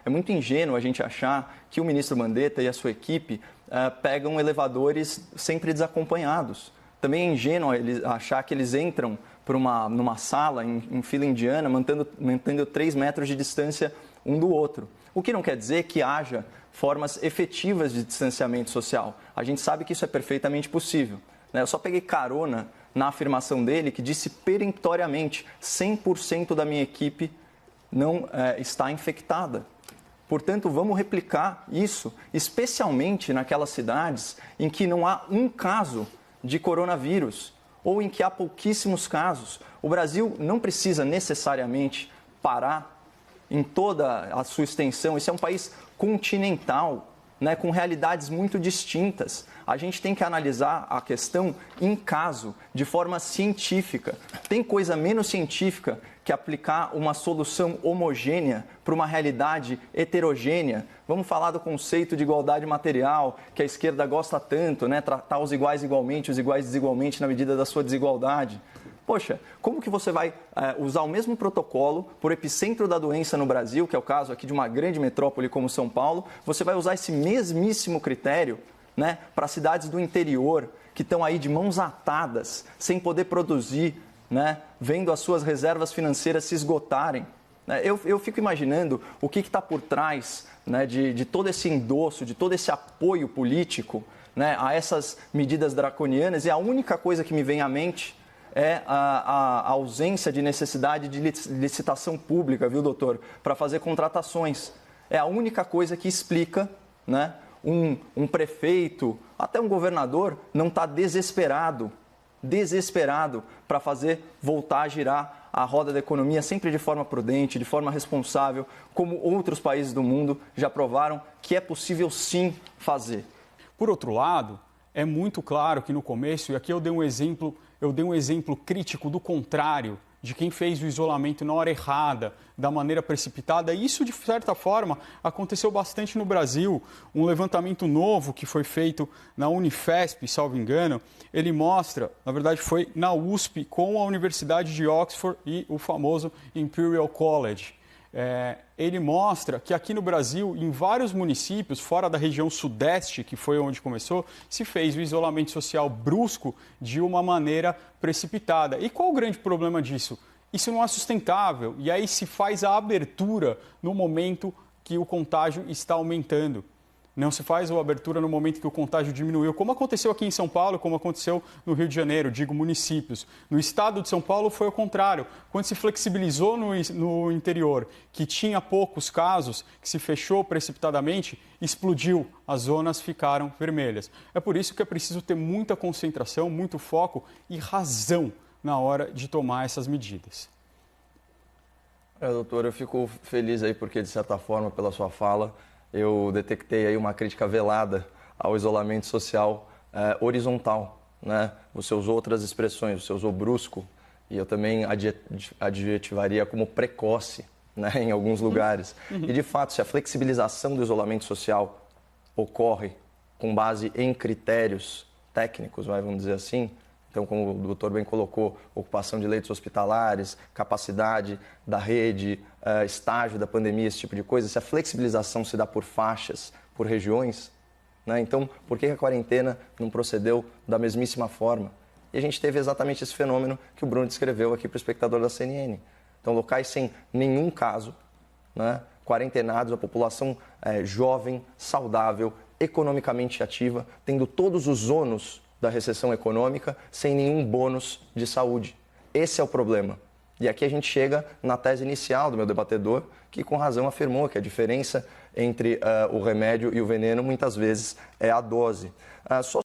É muito ingênuo a gente achar que o ministro Mandetta e a sua equipe pegam elevadores sempre desacompanhados. Também é ingênuo achar que eles entram numa sala em fila indiana, mantendo 3 metros de distância um do outro. O que não quer dizer que haja formas efetivas de distanciamento social. A gente sabe que isso é perfeitamente possível. Eu só peguei carona na afirmação dele que disse peremptoriamente 100% da minha equipe não está infectada. Portanto, vamos replicar isso, especialmente naquelas cidades em que não há um caso de coronavírus ou em que há pouquíssimos casos. O Brasil não precisa necessariamente parar em toda a sua extensão. Esse é um país continental, com realidades muito distintas. A gente tem que analisar a questão em caso, de forma científica. Tem coisa menos científica que aplicar uma solução homogênea para uma realidade heterogênea. Vamos falar do conceito de igualdade material, que a esquerda gosta tanto, tratar os iguais igualmente, os iguais desigualmente na medida da sua desigualdade. Poxa, como que você vai usar o mesmo protocolo por epicentro da doença no Brasil, que é o caso aqui de uma grande metrópole como São Paulo, você vai usar esse mesmíssimo critério para cidades do interior que estão aí de mãos atadas, sem poder produzir, vendo as suas reservas financeiras se esgotarem. Eu fico imaginando o que está por trás de todo esse endosso, de todo esse apoio político a essas medidas draconianas, e a única coisa que me vem à mente é a ausência de necessidade de licitação pública, viu, doutor, para fazer contratações. É a única coisa que explica, um prefeito, até um governador, não está desesperado para fazer voltar a girar a roda da economia sempre de forma prudente, de forma responsável, como outros países do mundo já provaram que é possível sim fazer. Por outro lado, é muito claro que no começo, e aqui eu dei um exemplo crítico do contrário, de quem fez o isolamento na hora errada, da maneira precipitada. Isso, de certa forma, aconteceu bastante no Brasil. Um levantamento novo que foi feito na Unifesp, salvo engano, ele mostra, na verdade foi na USP, com a Universidade de Oxford e o famoso Imperial College. Ele mostra que aqui no Brasil, em vários municípios, fora da região sudeste, que foi onde começou, se fez o isolamento social brusco de uma maneira precipitada. E qual o grande problema disso? Isso não é sustentável. E aí se faz a abertura no momento que o contágio está aumentando. Não se faz a abertura no momento que o contágio diminuiu, como aconteceu aqui em São Paulo, como aconteceu no Rio de Janeiro, digo municípios. No estado de São Paulo foi o contrário. Quando se flexibilizou no interior, que tinha poucos casos, que se fechou precipitadamente, explodiu. As zonas ficaram vermelhas. É por isso que é preciso ter muita concentração, muito foco e razão na hora de tomar essas medidas. Doutor, eu fico feliz aí porque, de certa forma, pela sua fala, eu detectei aí uma crítica velada ao isolamento social horizontal, Você usou outras expressões, você usou brusco, e eu também adjetivaria como precoce, em alguns lugares. E, de fato, se a flexibilização do isolamento social ocorre com base em critérios técnicos, vamos dizer assim, então, como o doutor bem colocou, ocupação de leitos hospitalares, capacidade da rede, estágio da pandemia, esse tipo de coisa, se a flexibilização se dá por faixas, por regiões, então, por que a quarentena não procedeu da mesmíssima forma? E a gente teve exatamente esse fenômeno que o Bruno descreveu aqui para o espectador da CNN. Então, locais sem nenhum caso, quarentenados, a população jovem, saudável, economicamente ativa, tendo todos os ônus da recessão econômica sem nenhum bônus de saúde. Esse é o problema. E aqui a gente chega na tese inicial do meu debatedor, que com razão afirmou que a diferença entre o remédio e o veneno muitas vezes é a dose. Só